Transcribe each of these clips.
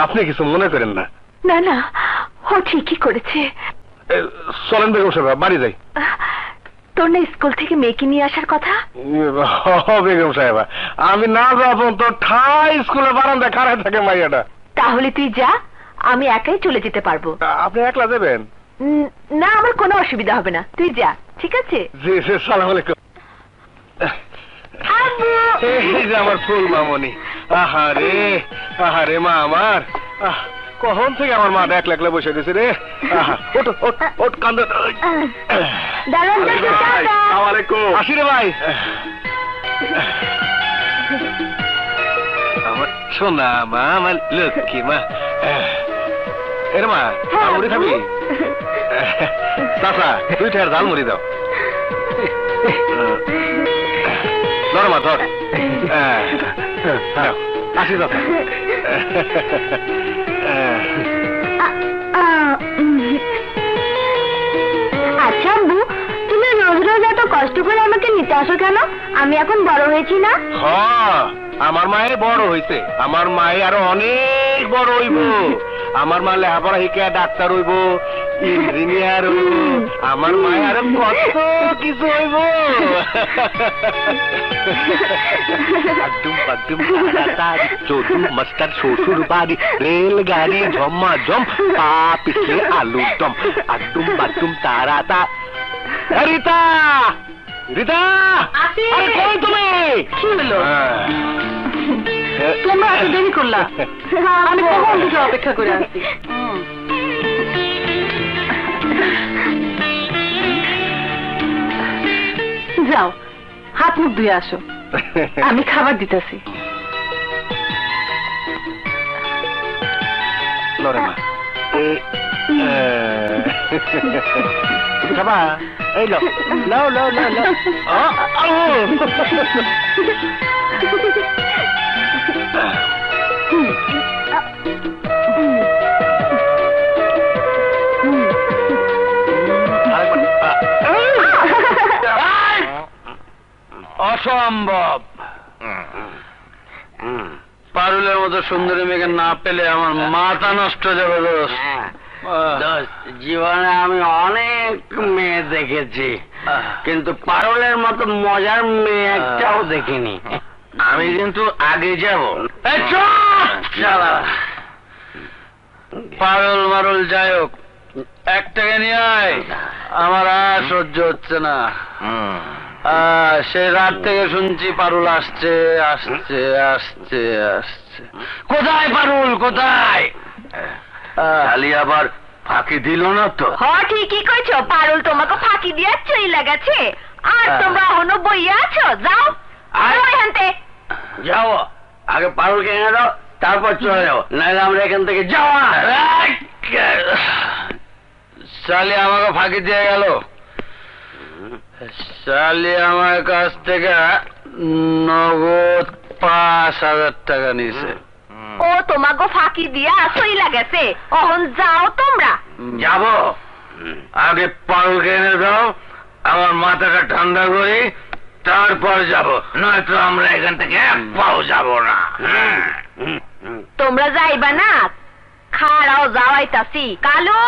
আপনি কিছু মনে করেন না। না না, ও ঠিকই করেছে। চলেন বেগম সাহেব, বাড়ি যাই। তোর না স্কুল থেকে মেয়েকে নিয়ে আসার কথা? বেগম সাহেব, আমি না যাবো তো ঠাই স্কুলে বারান্দায় খাড়ায় থাকে মাইয়াটা। তাহলে তুই যা, আমি একাই চলে যেতে পারবো। আপনি একলা যাবেন? না, আমার কোনো অসুবিধা হবে না, তুই যা। ঠিক আছে? জি জি, সালাম আলাইকুম। এই যে আমার ফুল মামনি। আহারে আহারে মা আমার, কখন থেকে আমার মা একলা একলা বসে গেছে রে। কান্দে। আসি রে ভাই। আমার সোনা মা, আমার লক্ষ্মী মা। এর মা, মুড়ি খাবি? চাচা, 2 টাকার ঝাল মুড়ি দাও। ধর মা, ধর। আসি চাচা। আচ্ছা আম্মু, তুমি রোজ রোজ এত কষ্ট করে আমাকে নিতে আসো কেন? আমি এখন বড় হয়েছি না? আমার মায়ের বড় হইছে, আমার মায়ে আরো অনেক বড় হইব। আমার মা লেখাপড়া শিখে ডাক্তার হইব, ইঞ্জিনিয়ার হইব। আমার মায়ের আরো কত কিছু হইব। চোদু মাস্টার শ্বশুর বাড়ি, রেলগাড়ি ঝম্মা ঝম, পা পিছলে আলু দম, আডুম বাডুম তারা তা। রিতা, রিতা, আরে কই তুমি? কি হলো? তোমরা এত দেরি করলা? আমি কখন থেকে অপেক্ষা করে আসছি। যাও, হাত মুখ ধুয়ে আসো, আমি খাবার দিতেছি। খাবা? এই লো, লো লো লো লো। অসম্ভব। পারুলের মতো সুন্দরী মেয়েকে না পেলে আমার মাথা নষ্ট যাবে। জীবনে আমি অনেক মেয়ে দেখেছি, কিন্তু পারুলের মতো মজার মেয়ে একটাও দেখিনি। আমি কিন্তু আগে যাব। পারুল মারুল যাই হোক, একটাকে নিয়ে আয়। আমার আর সহ্য হচ্ছে না। সে রাত থেকে শুনছি পারুল আসছে আসছে আসছে আসছে। কোথায় পারুল, কোথায়? খালি আবার ফাঁকি দিল না তো? ঠিকই কইছো, পারুল তোমাকে ফাঁকি দিয়ে চলে গেছে। আর তোমরা এখনো বইয়া আছো? যাও এখানতে যাও, আগে পারুলকে এনে দাও, তারপর চলে যাও, নাহলে আমরা এখান থেকে যাওয়া। শালি আমাকে ফাঁকি দিয়ে গেল। শালি আমার কাছ থেকে নগদ 5,000 টাকা নিছে। ও তোমাকে ফাঁকি দিয়া চইলা গেছে, এখন যাও তোমরা। যাব, আগে পারুলকে এনে দাও, আমার মাথাটা ঠান্ডা করি, তারপর যাব, নয়তো আমরা এখান থেকে এক পাও যাব না। তোমরা যাইবা না? খাড়াও, যাওয়াইতাছি। কালু,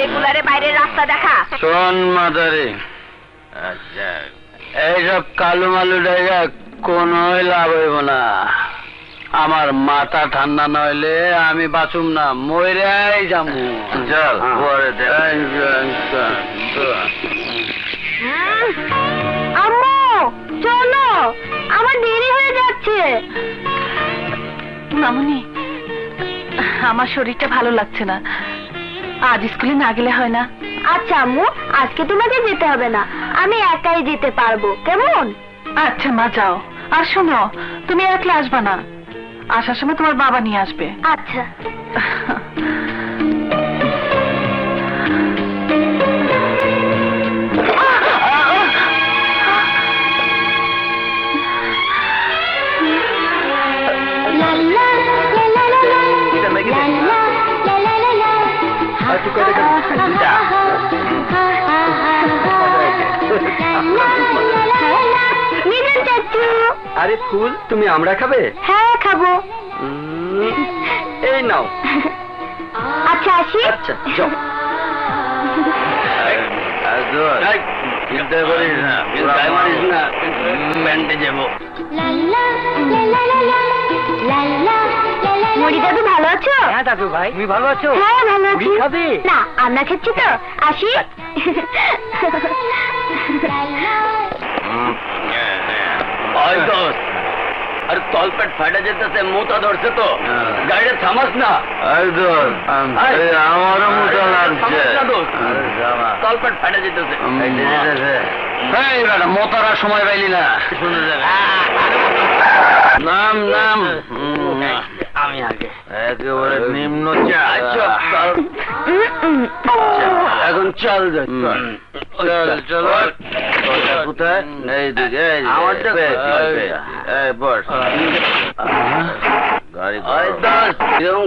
এগুলারে বাইরের রাস্তা দেখা। শোন মাদারি, এইসব কালু মালু জায়গা কোন লাভ হইব না। আমার মাথা ঠান্ডা নইলে আমি বাঁচুম না, মইরাই যামু। চল পরে আম্মু চলো, আমার দেরি হয়ে যাচ্ছে। মামুনি, আমার শরীরটা ভালো লাগছে না, আজ স্কুলে না গেলে হয় না? আচ্ছা আম্মু, আজকে তোমাকে যেতে হবে না, আমি একাই যেতে পারবো, কেমন? আচ্ছা মা, যাও। আর শোনো, তুমি একলা আসবা না, আসার সময় তোমার বাবা নিয়ে আসবে। আচ্ছা। নিজান চাচা, লিচু। আরে ফুল, তুমি আমরা খাবে? হ্যাঁ খাবো। এই নাও। আচ্ছা আসি। আচ্ছা যাও। চিন্তা করিস না, মারিস না, ব্যান্ডে যাবো। মুড়ি দাদু ভালো আছো? হ্যাঁ দাদু ভাই, তুমি ভালো আছো? হ্যাঁ ভালো আছি। মুড়ি খাবে? না, আমরা খাচ্ছি তো। আসি। আরে তলপেট ফাটা যেতেছে, মোটা ধরছে তো, গাড়িটা থামাস না। আমারও মোটা লাগছে, তলপেট ফাটা যেতেছে। মোটার সময় পাইলি না, নাম নাম। আমি আগে একেবারে নিম্ন এখন চল চল কোথায়? এই দিকে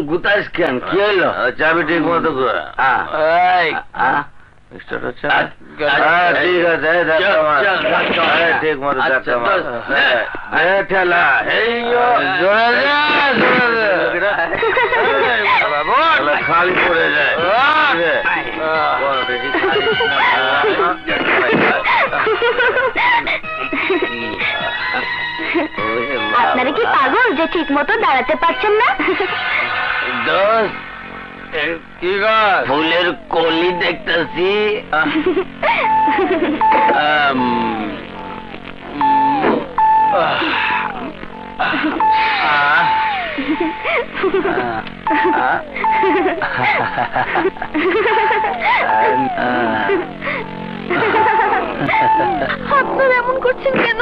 গুতাস কেন? কি হলো? চাবি ঠিক মতো ঠিক আছে, ঠিক মতো ঠেলা। খালি পড়ে যায়। আপনারা কি পাগল যে ঠিক মতো দাঁড়াতে পারছেন না? কি গাছ? ফুলের কলি দেখতেছি। আপনারা এমন করছেন কেন?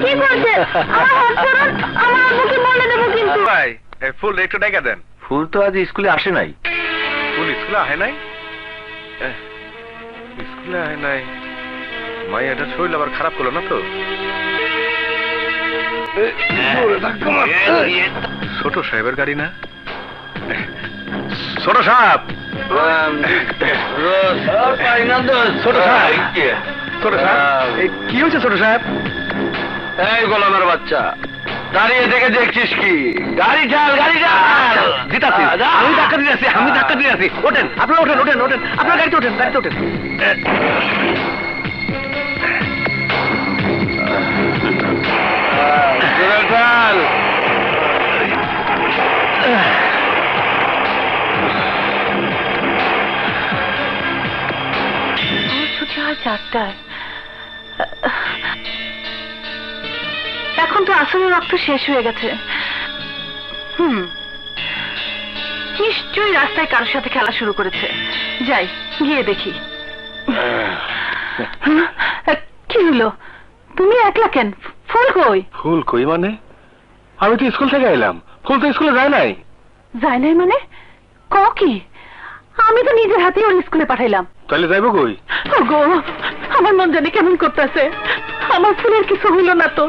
কি করছেন? আমার হাত ধরুন, আমার আম্মুকে বলে দেবো কিন্তু। ভাই ফুল একটু ডেকে দেন। ফুল তো আজ স্কুলে আসে নাই। ফুল স্কুলে আহে নাই? স্কুলে আহে নাই? মাই এটা শরীর আবার খারাপ করলো না তো? ছোট সাহেবের গাড়ি না? ছোট সাহেব, ছোট সাহেব, ছোট সাহেব, কি হয়েছে ছোট সাহেব? এই গোলামের বাচ্চা, দাঁড়িয়ে দেখে দেখছিস কি? গাড়ি চাল, গাড়ি চাল। দিতাছি, আমি ধাক্কা দিয়ে আছি, আমি ধাক্কা দিয়ে আছি। ওঠেন, আপনারা ওঠেন, ওঠেন, ওঠেন, আপনার গাড়িতে ওঠেন, গাড়িতে ওঠেন। ছুটি হয় 4টায়। এখন তো আসলে রক্ত শেষ হয়ে গেছে। নিশ্চয়ই রাস্তায় কারোর সাথে খেলা শুরু করেছে। যাই, গিয়ে দেখি। কি হলো? তুমি একলা কেন? ফুল কই? ফুল কই মানে? আমি তো স্কুল থেকে এলাম, ফুল তো স্কুলে যায় নাই। যায় নাই মানে? কি? আমি তো নিজের হাতে ওর স্কুলে পাঠাইলাম। তাহলে যাইবো কই? গো, আমার মন জানি কেমন করতেছে। আমার ফুলের কিছু হইল না তো?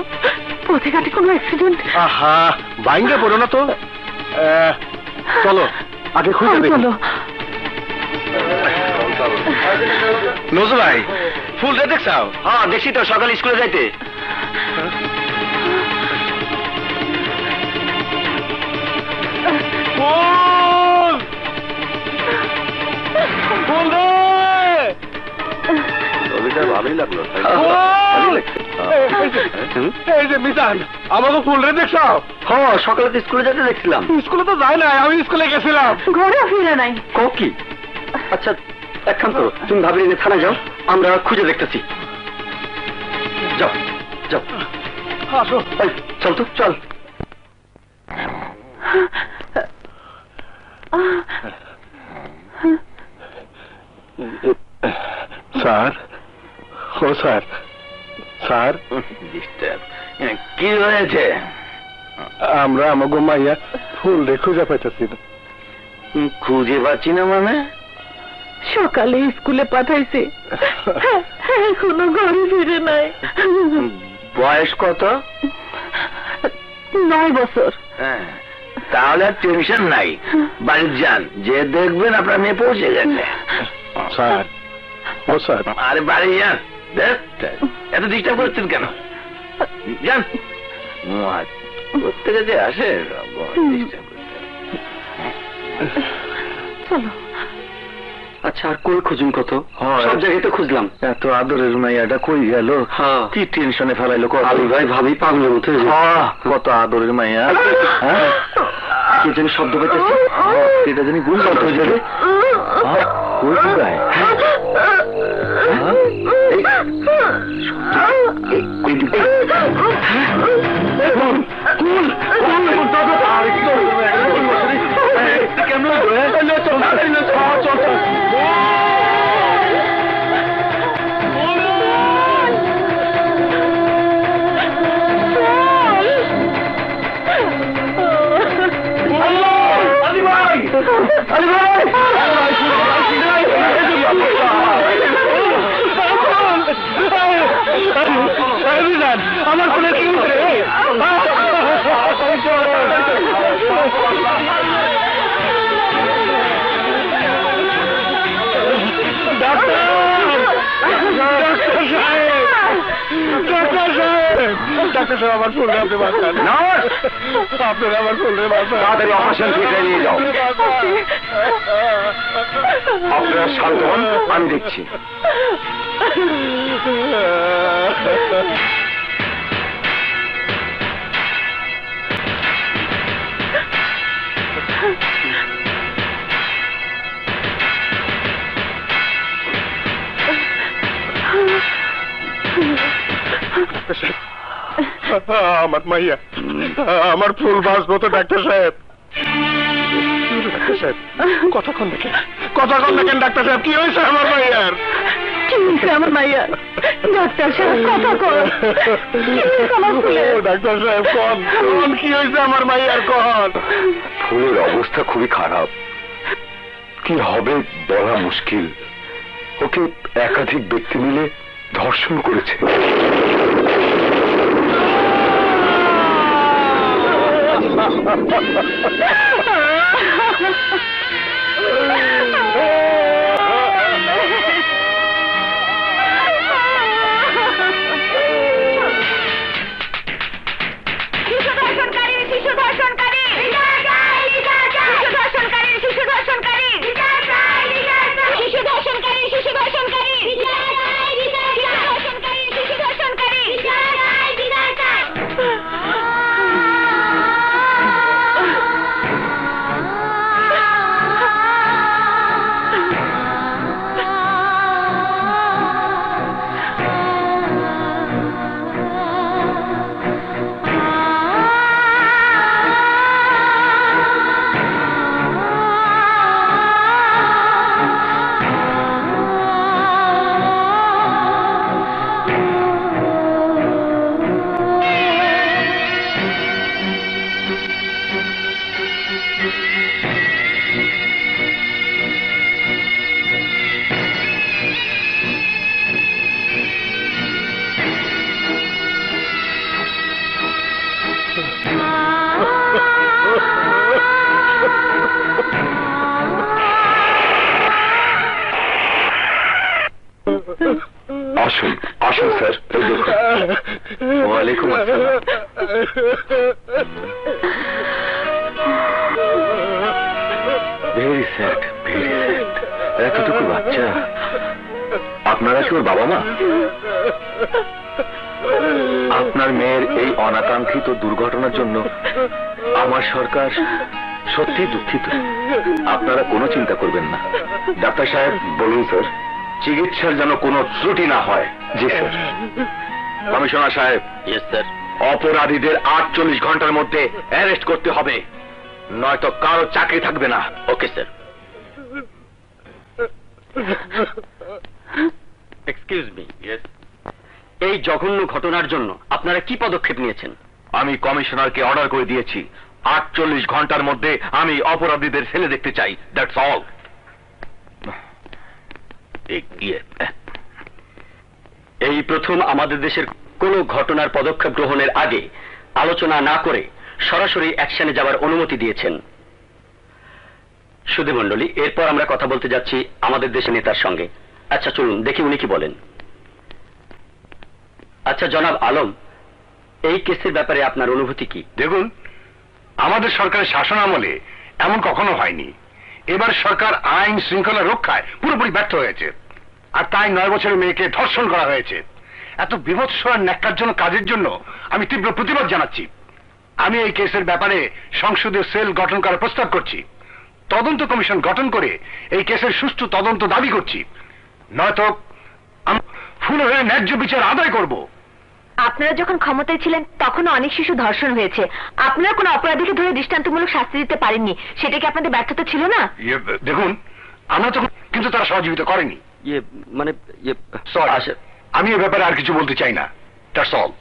পথে ঘাটে কোনো অ্যাক্সিডেন্ট? আহা, বাইঙ্গে পড়ো না তো। চলো আগে খুঁজে দেখি। চলো। নজরুল ভাই, ফুলটা দেখছাও? হ্যাঁ দেখছি তো, সকালে স্কুলে যাইতে। ফুল, ফুল রে! ছবিটা ভালোই লাগলো। এই যে মিজান, আমাকে ফুল রে দেখছাও? হ্যাঁ, সকালে তো স্কুলে যেতে দেখছিলাম। স্কুলে তো যায় নাই, আমি স্কুলে গেছিলাম। ঘরেও ফিরে নাই। কি? আচ্ছা এক কাম করো, তুমি ভাবি নিয়ে থানায় যাও, আমরা খুঁজে দেখতেছি। যাও যাও, আসো। চল তো, চল। স্যার, ও স্যার, স্যার কি হয়েছে? আমরা আমাকে মাইয়া ফুল রে খুঁজে পাইতেছি না। খুঁজে পাচ্ছি না মানে? সকালে স্কুলে পাঠাইছে, এখনো ঘরে ফিরে নাই। বয়স কত? 9 বছর। তাহলে আর টেনশন নাই, বাড়ির যান, যে দেখবেন আপনার মেয়ে পৌঁছে গেছে। স্যার, ও স্যার, আরে বাড়ি যান, এত ডিস্টার্ব করছেন কেন? যান, প্রত্যেকে যে আসে ডিস্টার্ব করতে। চলো। আচ্ছা, আর কই খুঁজুন কত? সব জায়গায় তো খুঁজলাম। এত আদরের মাইয়াটা কই গেল? কি টেনশনে ফেলাইলো? আলী ভাই ভাবি পাগলের মতো। কত আদরের মাইয়া, কে জানি শব্দ পাইতেছে, এটা জানি গুল শব্দ হয়ে যাবে। কই গায়? আমার কোলে কি ডাক্তার সাহেব, আমার ফুল আপনি বাঁচান। আপনারা আমার ফুল বাঁচান। তাড়াতাড়ি অপারেশন থিয়েটারে নিয়ে যাও। আপনারা শান্ত হন, আমি দেখছি। আমার মাইয়া, আমার ফুল বাঁচবো তো ডাক্তার সাহেব? ডাক্তার সাহেব কতক্ষণ দেখেন, ডাক্তার সাহেব কি হয়েছে আমার মাইয়ার? কি হয়েছে আমার মাইয়ার? ডাক্তার সাহেব কথা কর। ডাক্তার সাহেব কোন কি হয়েছে আমার মাইয়ার? কোন ফুলের অবস্থা খুবই খারাপ, কি হবে বলা মুশকিল। ওকে একাধিক ব্যক্তি মিলে ধর্ষণ করেছে। আসুন আসুন স্যার। ওয়ালাইকুম আসসালাম। Very sad, very sad. এতটুকু বাচ্চা। আপনারা কি ওর বাবা মা? আপনার মেয়ের এই অনাকাঙ্ক্ষিত দুর্ঘটনার জন্য আমার সরকার সত্যি দুঃখিত। আপনারা কোনো চিন্তা করবেন না। ডাক্তার সাহেব বলুন স্যার। চিকিৎসার যেন কোনো ত্রুটি না হয়। জি স্যার। কমিশনার সাহেব। Yes sir. অপরাধীদের 48 ঘন্টার মধ্যে অ্যারেস্ট করতে হবে, নয়তো কারো চাকরি থাকবে না। Okay sir. Excuse me. Yes. এই জঘন্য ঘটনার জন্য আপনারা কি পদক্ষেপ নিয়েছেন? আমি কমিশনারকে অর্ডার করে দিয়েছি, 48 ঘন্টার মধ্যে আমি অপরাধীদের ছেলে দেখতে চাই। That's all. এই প্রথম আমাদের দেশের কোন ঘটনার পদক্ষেপ গ্রহণের আগে আলোচনা না করে সরাসরি অ্যাকশনে যাওয়ার অনুমতি দিয়েছেন। সুধী মণ্ডলী, এরপর আমরা কথা বলতে যাচ্ছি আমাদের দেশের নেতার সঙ্গে। আচ্ছা চলুন দেখি উনি কি বলেন। আচ্ছা জনাব আলম, এই কেসের ব্যাপারে আপনার অনুভূতি কি? দেখুন, আমাদের সরকারের শাসন আমলে এমন কখনো হয়নি। এবার সরকার আইন শৃঙ্খলা রক্ষায় পুরোপুরি ব্যর্থ হয়েছে, আর তাই 9 বছরের মেয়েকে ধর্ষণ করা হয়েছে। এত বিভৎস আর ন্যাক্কারজনক কাজের জন্য আমি তীব্র প্রতিবাদ জানাচ্ছি। আমি এই কেসের ব্যাপারে সংসদীয় সেল গঠন করার প্রস্তাব করছি। তদন্ত কমিশন গঠন করে এই কেসের সুষ্ঠু তদন্ত দাবি করছি, নয়তো আমি ফুল হয়ে ন্যায্য বিচার আদায় করব। আপনারা যখন ক্ষমতায় ছিলেন তখন অনেক শিশু ধর্ষণ হয়েছে, আপনারা কোনো অপরাধীকে ধরে দৃষ্টান্তমূলক শাস্তি দিতে পারেননি, সেটা কি আপনাদের ব্যর্থতা ছিল না? দেখুন, আমরা তখন কিন্তু তারা সহযোগিতা করেনি। মানে Sorry, আমি এ ব্যাপারে আর কিছু বলতে চাই না। That's all.